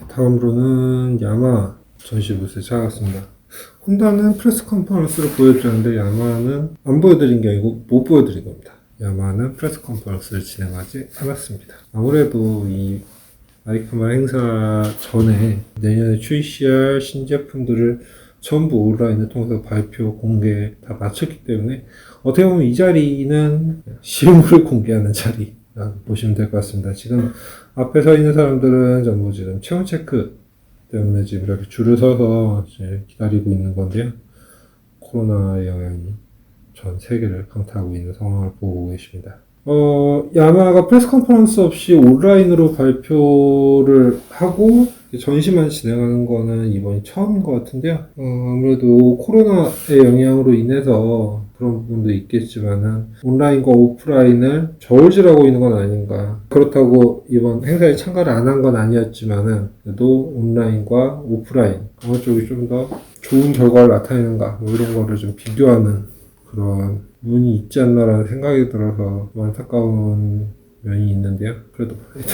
다음으로는 야마 전시 부스에 찾아갔습니다. 혼다는 프레스 컨퍼런스를 보여드렸는데 야마는 안 보여드린 게 아니고 못 보여드린 겁니다. 야마는 프레스 컨퍼런스를 진행하지 않았습니다. 아무래도 이 아이카마 행사 전에 내년에 출시할 신제품들을 전부 온라인을 통해서 발표, 공개 다 마쳤기 때문에 어떻게 보면 이 자리는 실물을 공개하는 자리라고 보시면 될 것 같습니다. 지금 앞에 서 있는 사람들은 전부 지금 체온 체크 때문에 지금 이렇게 줄을 서서 이제 기다리고 있는 건데요. 코로나의 영향이 전 세계를 강타하고 있는 상황을 보고 계십니다. 야마가 프레스 컨퍼런스 없이 온라인으로 발표를 하고 전시만 진행하는 거는 이번이 처음인 것 같은데요. 아무래도 코로나의 영향으로 인해서 그런 부분도 있겠지만은 온라인과 오프라인을 저울질하고 있는 건 아닌가. 그렇다고 이번 행사에 참가를 안 한 건 아니었지만은 그래도 온라인과 오프라인 어느 쪽이 좀 더 좋은 결과를 나타내는가 뭐 이런 거를 좀 비교하는 그런 부분이 있지 않나라는 생각이 들어서 좀 안타까운 면이 있는데요. 그래도 일단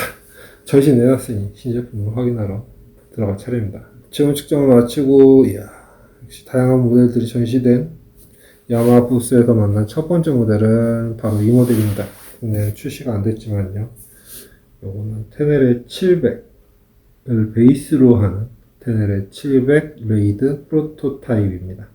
전시 내놨으니 신제품을 확인하러 들어갈 차례입니다. 체온 측정을 마치고 역시 다양한 모델들이 전시된 야마 부스에서 만난 첫 번째 모델은 바로 이 모델입니다. 국내에 출시가 안 됐지만요. 요거는 테네레 700을 베이스로 하는 테네레 700 레이드 프로토타입입니다.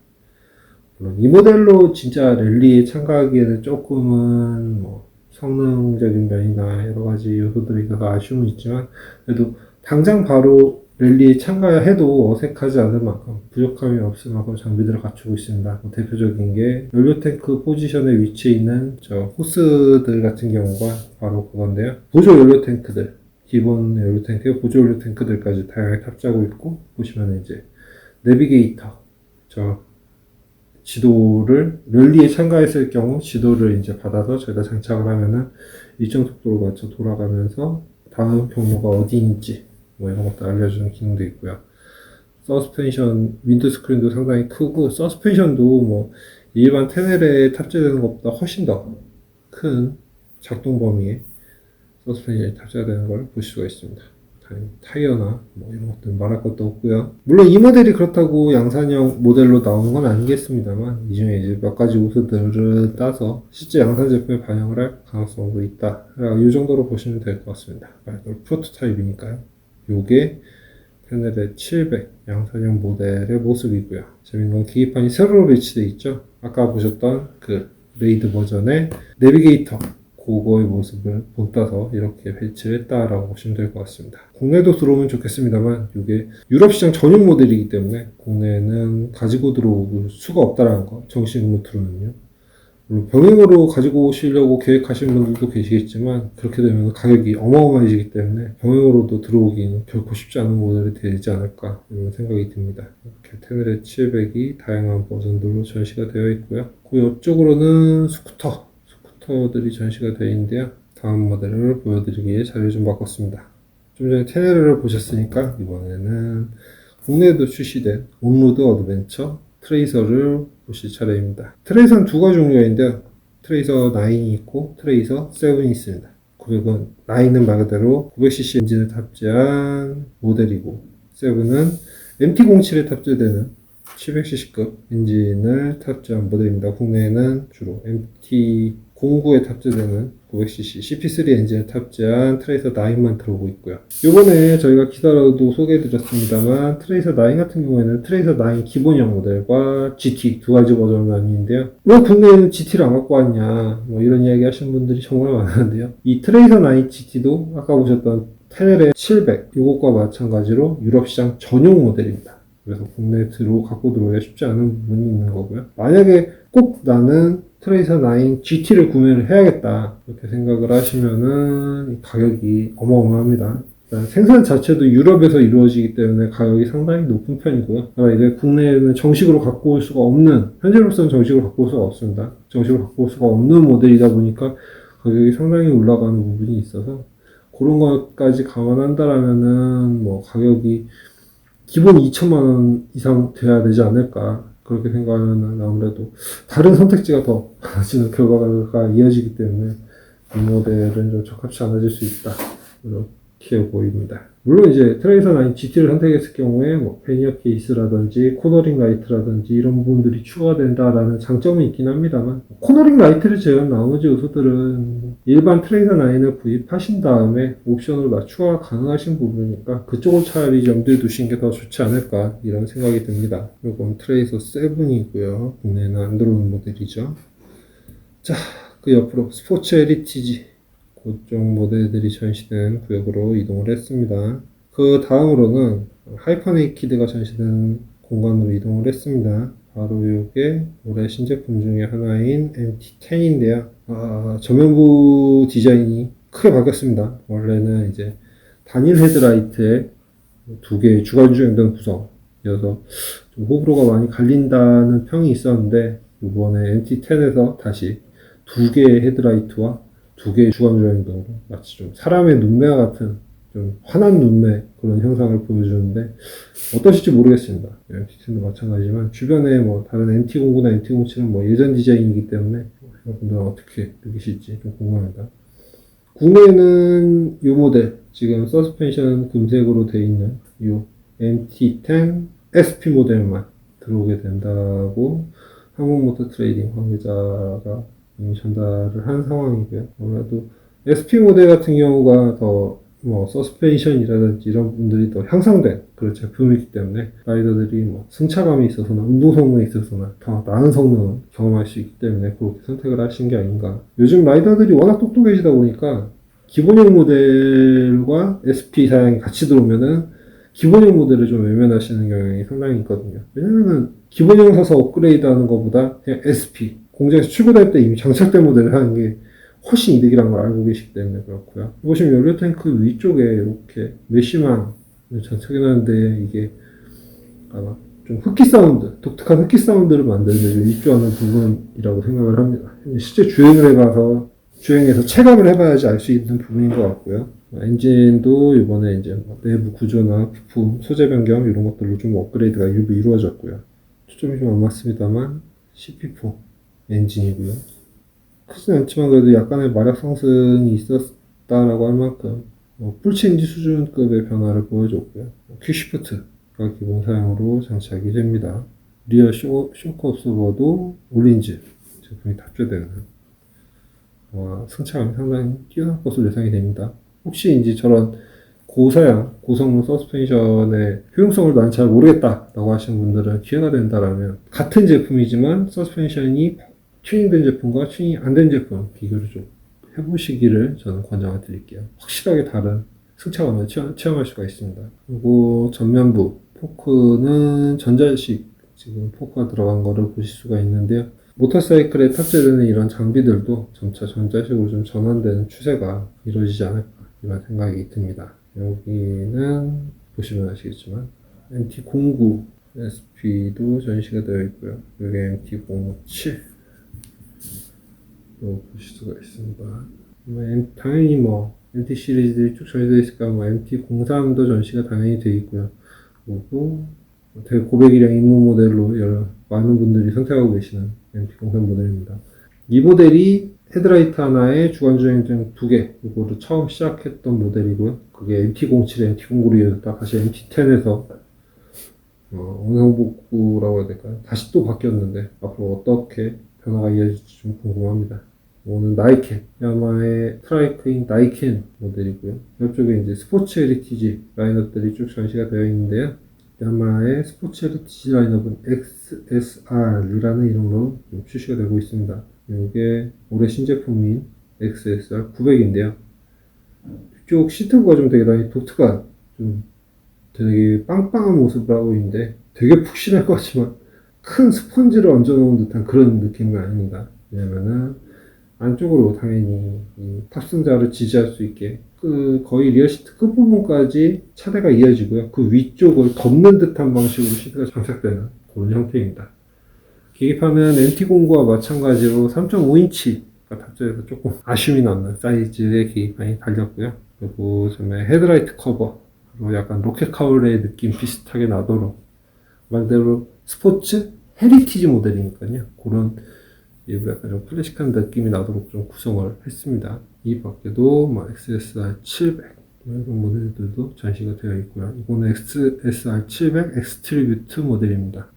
물론 이 모델로 진짜 랠리에 참가하기에는 조금은 뭐 성능적인 면이나 여러 가지 요소들이 있어서 아쉬움은 있지만 그래도 당장 바로 랠리에 참가해도 어색하지 않을 만큼 부족함이 없을 만큼 장비들을 갖추고 있습니다. 대표적인 게 연료탱크 포지션에 위치해 있는 저 호스들 같은 경우가 바로 그건데요. 보조 연료탱크들, 기본 연료탱크에 보조 연료탱크들까지 다양하게 탑재하고 있고, 보시면 이제 내비게이터, 저 지도를 랠리에 참가했을 경우 지도를 이제 받아서 저희가 장착을 하면은 일정 속도로 맞춰 돌아가면서 다음 경로가 어디인지 뭐 이런 것도 알려주는 기능도 있고요. 서스펜션 윈드 스크린도 상당히 크고 서스펜션도 뭐 일반 테네레에 탑재되는 것보다 훨씬 더 큰 작동 범위의 서스펜션이 탑재되는 걸 볼 수가 있습니다. 타이어나 뭐 이런 것들 말할 것도 없고요. 물론 이 모델이 그렇다고 양산형 모델로 나오는 건 아니겠습니다만 이 중에 이제 몇 가지 요소들을 따서 실제 양산 제품에 반영을 할 가능성도 있다. 이 정도로 보시면 될 것 같습니다. 프로토타입이니까요. 요게 테네레 700 양산형 모델의 모습이고요. 재밌는 건 계기판이 세로로 배치되어 있죠. 아까 보셨던 그 레이드 버전의 내비게이터 그거의 모습을 본따서 이렇게 배치를 했다라고 보시면 될 것 같습니다. 국내도 들어오면 좋겠습니다만 이게 유럽 시장 전용 모델이기 때문에 국내에는 가지고 들어올 수가 없다라는 거, 정식 루트로는요. 물론 병행으로 가지고 오시려고 계획하시는 분들도 계시겠지만 그렇게 되면 가격이 어마어마해지기 때문에 병행으로도 들어오기는 결코 쉽지 않은 모델이 되지 않을까 이런 생각이 듭니다. 이렇게 테네레 700이 다양한 버전들로 전시가 되어 있고요. 그 옆쪽으로는 스쿠터들이 전시가 되어 있는데요. 다음 모델을 보여드리기 위해 자리를 좀 바꿨습니다. 좀 전에 테네레를 보셨으니까 이번에는 국내에도 출시된 온로드 어드벤처 트레이서를 보실 차례입니다. 트레이서는 두 가지 종류가 있는데요. 트레이서 9이 있고 트레이서 7이 있습니다. 900은 말 그대로 900cc 엔진을 탑재한 모델이고 7은 MT-07에 탑재되는 700cc급 엔진을 탑재한 모델입니다. 국내에는 주로 MT-09에 탑재되는 900cc CP3 엔진을 탑재한 트레이서 9만 들어오고 있고요. 이번에 저희가 기사로도 소개해드렸습니다만 트레이서 9 같은 경우에는 트레이서 9 기본형 모델과 GT 두 가지 버전이 나뉘는데요. 왜 국내에는 GT를 안 갖고 왔냐 뭐 이런 이야기 하시는 분들이 정말 많은데요. 이 트레이서 9 GT도 아까 보셨던 테네레 700 이것과 마찬가지로 유럽 시장 전용 모델입니다. 그래서 국내에 갖고 들어오기가 쉽지 않은 부분이 있는 거고요. 만약에 꼭 나는 트레이서 9 GT를 구매를 해야겠다 이렇게 생각을 하시면은 가격이 어마어마합니다. 생산 자체도 유럽에서 이루어지기 때문에 가격이 상당히 높은 편이고요. 이게 국내에는 정식으로 갖고 올 수가 없는, 현재로서는 정식으로 갖고 올 수가 없습니다. 정식으로 갖고 올 수가 없는 모델이다 보니까 가격이 상당히 올라가는 부분이 있어서 그런 것까지 감안한다라면은 뭐 가격이 기본 2천만 원 이상 돼야 되지 않을까 그렇게 생각하면 아무래도 다른 선택지가 더 많아지는 결과가 이어지기 때문에 이 모델은 좀 적합치 않아질 수 있다 이렇게 보입니다. 물론 이제 트레이서 9 GT를 선택했을 경우에 뭐 패니어 케이스라든지 코너링 라이트라든지 이런 부분들이 추가된다라는 장점은 있긴 합니다만, 코너링 라이트를 제외한 나머지 요소들은 일반 트레이서 9을 구입하신 다음에 옵션으로 다 추가가 가능하신 부분이니까 그쪽을 차라리 염두에 두시는 게 더 좋지 않을까 이런 생각이 듭니다. 이건 트레이서 7이고요. 국내에는 안 들어오는 모델이죠. 자, 그 옆으로 스포츠 헤리티지 그쪽 모델들이 전시된 구역으로 이동을 했습니다. 그 다음으로는 하이퍼네이키드가 전시된 공간으로 이동을 했습니다. 바로 이게 올해 신제품 중에 하나인 MT10인데요. 전면부 디자인이 크게 바뀌었습니다. 원래는 이제 단일 헤드라이트에 두 개의 주간 주행등 구성이어서 좀 호불호가 많이 갈린다는 평이 있었는데, 이번에 MT10에서 다시 두 개의 헤드라이트와 두 개의 주간 주행등으로 마치 좀 사람의 눈매와 같은 좀 환한 눈매 그런 형상을 보여주는데, 어떠실지 모르겠습니다. MT10도 마찬가지지만 주변에 뭐 다른 MT09나 MT07은 뭐 예전 디자인이기 때문에 여러분들은 어떻게 느끼실지 좀 궁금합니다. 국내에는 이 모델 지금 서스펜션 금색으로 되어 있는 이 MT10 SP 모델만 들어오게 된다고 한국모터 트레이딩 관계자가 이미 전달을 한 상황이고요. 아무래도 SP 모델 같은 경우가 더 뭐 서스펜션이라든지 이런 부분들이 더 향상된 그런 제품이기 때문에 라이더들이 뭐 승차감이 있어서나 운동 성능에 있어서나 더 나은 성능을 경험할 수 있기 때문에 그렇게 선택을 하신 게 아닌가. 요즘 라이더들이 워낙 똑똑해지다 보니까 기본형 모델과 SP 사양이 같이 들어오면은 기본형 모델을 좀 외면하시는 경향이 상당히 있거든요. 왜냐면은 기본형 사서 업그레이드 하는 것보다 그냥 SP 공장에서 출고될 때 이미 장착된 모델을 하는 게 훨씬 이득이라는 걸 알고 계시기 때문에 그렇고요. 보시면 연료 탱크 위쪽에 이렇게 메쉬망을 장착해놨는데 이게 아마 좀 흡기 사운드, 독특한 흡기 사운드를 만드는 데 입주하는 부분이라고 생각을 합니다. 실제 주행을 해봐서 주행해서 체감을 해봐야지 알 수 있는 부분인 것 같고요. 엔진도 이번에 이제 내부 구조나 부품, 소재 변경 이런 것들로 좀 업그레이드가 일부 이루어졌고요. 초점이 좀 안 맞습니다만 CP4 엔진이고요. 크진 않지만 그래도 약간의 마력 상승이 있었다라고 할 만큼 풀체인지 수준급의 변화를 보여줬고요. 퀵시프트가 기본 사양으로 장착이 됩니다. 리어 쇼크 옵서버도 올린즈 제품이 탑재되는 승차감이 상당히 뛰어날 것으로 예상이 됩니다. 혹시 이제 저런 고사양, 고성능 서스펜션의 효용성을 난 잘 모르겠다라고 하시는 분들은 기회가 된다라면 같은 제품이지만 서스펜션이 튜닝된 제품과 튜닝이 안 된 제품 비교를 좀 해보시기를 저는 권장을 드릴게요. 확실하게 다른 승차감을 체험할 수가 있습니다. 그리고 전면부 포크는 전자식 지금 포크가 들어간 거를 보실 수가 있는데요. 모터사이클에 탑재되는 이런 장비들도 점차 전자식으로 좀 전환되는 추세가 이루어지지 않을까 이런 생각이 듭니다. 여기는 보시면 아시겠지만 MT09 SP도 전시가 되어 있고요. 여기 MT07 보실 수가 있습니다. 당연히 뭐 MT 시리즈들이 쭉 전시되어 있을까, 뭐 MT03도 전시가 당연히 되어 있고요. 그리고 되게 고배기량 입문 모델로 여러 많은 분들이 선택하고 계시는 MT03 모델입니다. 이 모델이 헤드라이트 하나에 주간주행등 2개 이거를 처음 시작했던 모델이고요. 그게 MT07에 MT09로 이어졌다 다시 MT10에서 원상복구라고 해야 될까요? 다시 또 바뀌었는데 앞으로 어떻게 변화가 이어질지 좀 궁금합니다. 오늘 나이켄, 야마의 스트라이크인 나이켄 모델이고요. 이쪽에 이제 스포츠 헤리티지 라인업들이 쭉 전시가 되어 있는데요. 야마의 스포츠 헤리티지 라인업은 XSR이라는 이름으로 출시가 되고 있습니다. 이게 올해 신제품인 XSR 900인데요. 이쪽 시트부가 좀 되게 독특한, 좀 되게 빵빵한 모습을 하고 있는데 되게 푹신할 것 같지만 큰 스펀지를 얹어놓은 듯한 그런 느낌이 아닙니다. 왜냐면은 안쪽으로 당연히 이 탑승자를 지지할 수 있게 거의 리어 시트 끝부분까지 차대가 이어지고요. 그 위쪽을 덮는 듯한 방식으로 시트가 장착되는 그런 형태입니다. 계기판은 MT09와 마찬가지로 3.5인치가 탑재해서 조금 아쉬움이 남는 사이즈의 계기판이 달렸고요. 그리고 정말 헤드라이트 커버, 그리고 약간 로켓 카울의 느낌 비슷하게 나도록 말대로 스포츠 헤리티지 모델이니까요. 그런 일부 약간 좀 클래식한 느낌이 나도록 좀 구성을 했습니다. 이 밖에도 XSR 700 이런 모델들도 전시가 되어 있고요. 이거는 XSR700 엑스트리뷰트 모델입니다.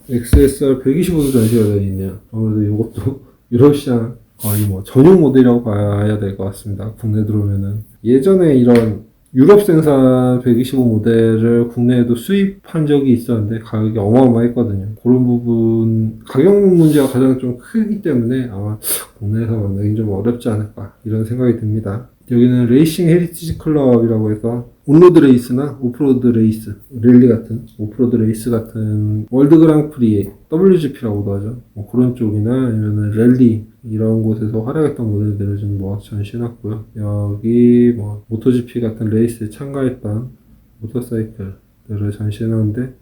XSR 125도 전시가 되어 있네요. 아무래도 이것도 유럽 시장 거의 뭐 전용 모델이라고 봐야 될 것 같습니다. 국내 들어오면은 예전에 이런 유럽 생산 125 모델을 국내에도 수입한 적이 있었는데 가격이 어마어마했거든요. 그런 부분 가격 문제가 가장 좀 크기 때문에 아마 국내에서 만나기 좀 어렵지 않을까 이런 생각이 듭니다. 여기는 레이싱 헤리티지 클럽이라고 해서 온로드 레이스나 오프로드 레이스, 랠리 같은 오프로드 레이스 같은 월드 그랑프리 WGP라고도 하죠. 뭐 그런 쪽이나 아니면 랠리 이런 곳에서 활약했던 모델들을 좀 모아 전시해놨고요. 여기 뭐 모토GP 같은 레이스에 참가했던 모터사이클들을 전시해놨는데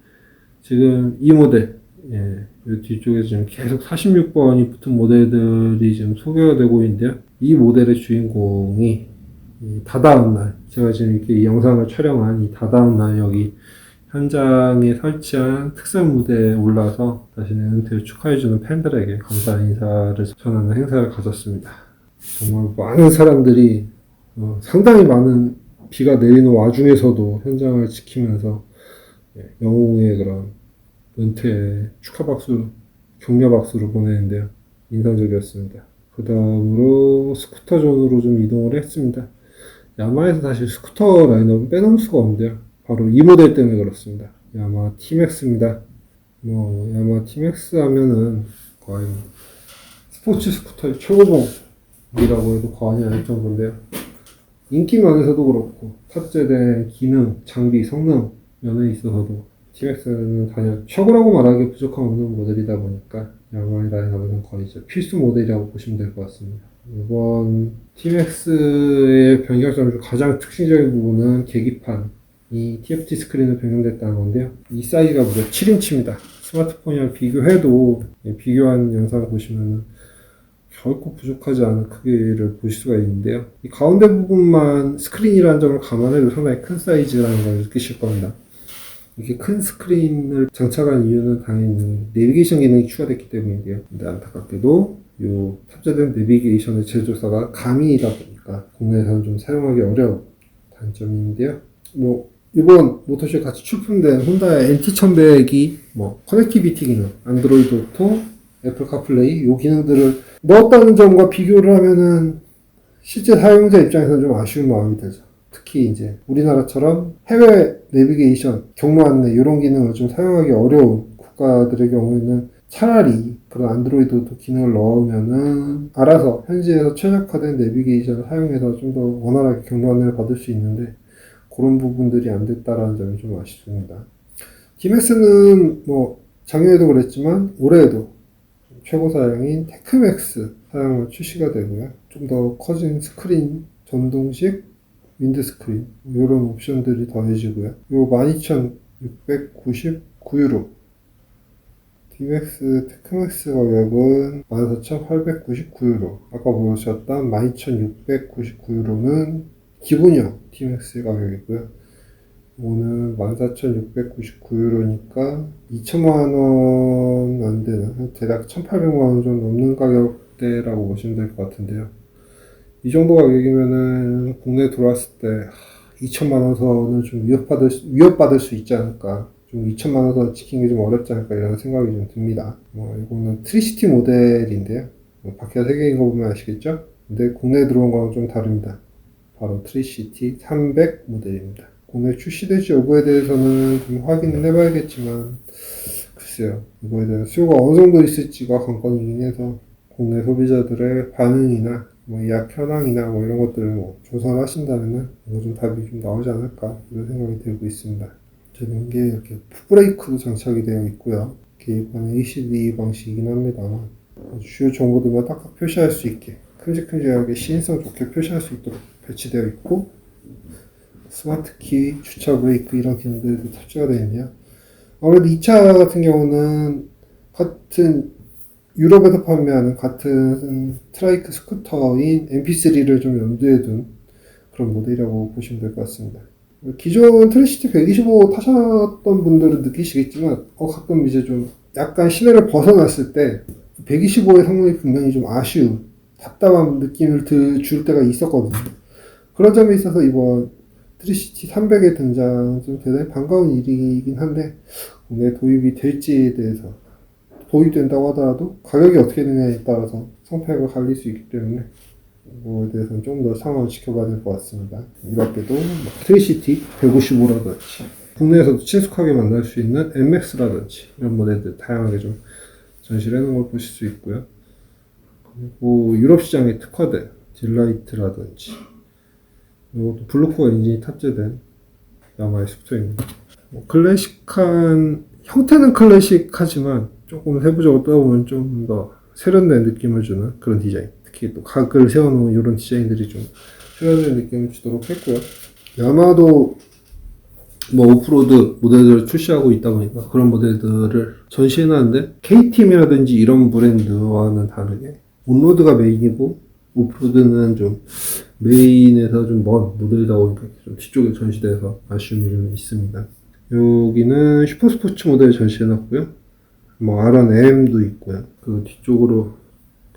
지금 이 모델 이 뒤쪽에 지금 계속 46번이 붙은 모델들이 지금 소개가 되고 있는데요. 이 모델의 주인공이 다다음 날, 제가 지금 이렇게 이 영상을 촬영한 이 다다음 날 여기 현장에 설치한 특선 무대에 올라서 자신의 은퇴를 축하해주는 팬들에게 감사 인사를 전하는 행사를 가졌습니다. 정말 많은 사람들이 상당히 많은 비가 내리는 와중에서도 현장을 지키면서 영웅의 그런 은퇴 축하 박수, 격려 박수를 보내는데요. 인상적이었습니다. 그 다음으로 스쿠터 존으로 좀 이동을 했습니다. 야마에서 사실 스쿠터 라인업은 빼놓을 수가 없는데요. 바로 이 모델 때문에 그렇습니다. 야마 TMAX입니다. 야마 TMAX 하면은 거의 스포츠 스쿠터의 최고봉이라고 해도 과언이 아닐 정도인데요. 인기 면에서도 그렇고 탑재된 기능, 장비, 성능 면에 있어서도 TMAX는 단연 최고라고 말하기 부족한 없는 모델이다 보니까 야마의 라인업에는 거의 이제 필수 모델이라고 보시면 될 것 같습니다. 이번 TMAX의 변경점 중 가장 특징적인 부분은 계기판이 TFT 스크린으로 변경됐다는 건데요. 이 사이즈가 무려 7인치입니다. 스마트폰이랑 비교해도 비교한 영상을 보시면 결코 부족하지 않은 크기를 보실 수가 있는데요. 이 가운데 부분만 스크린이라는 점을 감안해도 상당히 큰 사이즈라는 걸 느끼실 겁니다. 이렇게 큰 스크린을 장착한 이유는 당연히 내비게이션 기능이 추가됐기 때문인데요. 근데 안타깝게도 이 탑재된 내비게이션의 제조사가 가미이다 보니까 국내에서는 좀 사용하기 어려운 단점인데요. 이번 모터쇼에 같이 출품된 혼다의 NT1100이 커넥티비티 기능, 안드로이드 오토, 애플 카플레이 이 기능들을 넣었다는 점과 비교를 하면은 실제 사용자 입장에서는 좀 아쉬운 마음이 들죠. 특히 이제 우리나라처럼 해외 내비게이션, 경로 안내 이런 기능을 좀 사용하기 어려운 국가들의 경우에는 차라리 그런 안드로이드 오토 기능을 넣으면은 알아서 현지에서 최적화된 내비게이션을 사용해서 좀 더 원활하게 경로 안내를 받을 수 있는데 그런 부분들이 안 됐다라는 점이 좀 아쉽습니다. TMAX는 작년에도 그랬지만 올해에도 최고 사양인 테크맥스 사양으로 출시가 되고요. 좀 더 커진 스크린, 전동식 윈드스크린 이런 옵션들이 더해지고요. 요 12,699유로 TMAX 테크맥스 가격은 14,899유로 아까 보셨던 12,699유로는 기본형 TMAX 가격이고요. 오늘 14,699유로니까 2천만원 안 되는 대략 1,800만원 좀 넘는 가격대라고 보시면 될 것 같은데요. 이 정도 가격이면은 국내에 들어왔을 때 2천만원 선을 좀 위협받을 수 있지 않을까. 좀 2천만원 선 지키는 게 좀 어렵지 않을까 이런 생각이 좀 듭니다. 이거는 트리시티 모델인데요. 바퀴가 3개인 거 보면 아시겠죠? 근데 국내에 들어온 거랑 좀 다릅니다. 바로 트리시티 300 모델입니다. 국내 출시될지 여부에 대해서는 좀 확인을 해봐야겠지만 글쎄요. 이거에 대한 수요가 어느 정도 있을지가 관건이긴 해서 국내 소비자들의 반응이나 예약 현황이나 이런 것들을 조사를 하신다면은 좀 답이 좀 나오지 않을까 이런 생각이 들고 있습니다. 저는 이게 이렇게 풋브레이크도 장착이 되어 있고요. 계기판은 ACD 방식이긴 합니다만 주요 정보들만 딱딱 표시할 수 있게 큼직큼직하게 시인성 좋게 표시할 수 있도록 배치되어 있고 스마트키, 주차 브레이크 이런 기능들도 탑재가 되어 있네요. 아무래도 이 차 같은 경우는 같은 유럽에서 판매하는 같은 트라이크 스쿠터인 MP3를 좀 염두에 둔 그런 모델이라고 보시면 될 것 같습니다. 기존 트리시티 125 타셨던 분들은 느끼시겠지만 가끔 이제 좀 약간 시내를 벗어났을 때 125의 성능이 분명히 좀 답답한 느낌을 줄 때가 있었거든요. 그런 점에 있어서 이번 트리시티 300의 등장 좀 대단히 반가운 일이긴 한데 국내에 도입이 될지에 대해서 도입된다고 하더라도 가격이 어떻게 되냐에 따라서 성패가 갈릴 수 있기 때문에 그거에 대해서는 좀 더 상황을 지켜봐야 될 것 같습니다. 이 밖에도 트리시티 155라든지 국내에서도 친숙하게 만날 수 있는 MX라든지 이런 모델들 다양하게 좀 전시를 해놓은 걸 보실 수 있고요. 그리고 유럽 시장에 특화된 딜라이트라든지 이것도 블루코어 엔진이 탑재된 야마의 스프링입니다. 클래식한 형태는 클래식하지만 조금 세부적으로 떠보면 좀 더 세련된 느낌을 주는 그런 디자인. 특히 또 각을 세워놓은 이런 디자인들이 좀 세련된 느낌을 주도록 했고요. 야마도 뭐 오프로드 모델들을 출시하고 있다 보니까 그런 모델들을 전시해놨는데 KTM이라든지 이런 브랜드와는 다르게 온로드가 메인이고 오프로드는 좀 메인에서 좀 먼 모델이다 보니까 좀 뒤쪽에 전시돼서 아쉬운 일은 있습니다. 여기는 슈퍼스포츠 모델 전시해놨고요. 뭐 R1M도 있고요. 그 뒤쪽으로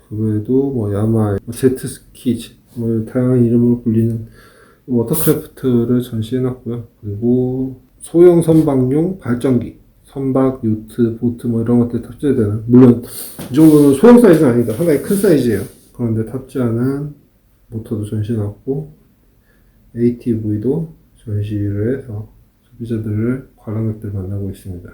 그 외에도 뭐 야마, 제트스키즈, 뭐 다양한 이름으로 불리는 워터크래프트를 전시해놨고요. 그리고 소형 선박용 발전기, 선박, 요트, 보트 뭐 이런 것들 탑재되는, 물론 이 정도는 소형 사이즈는 아니다. 상당히 큰 사이즈예요. 그런데 탑재하는 모터도 전시해놨고 ATV도 전시를 해서 소비자들을 관람객들 만나고 있습니다.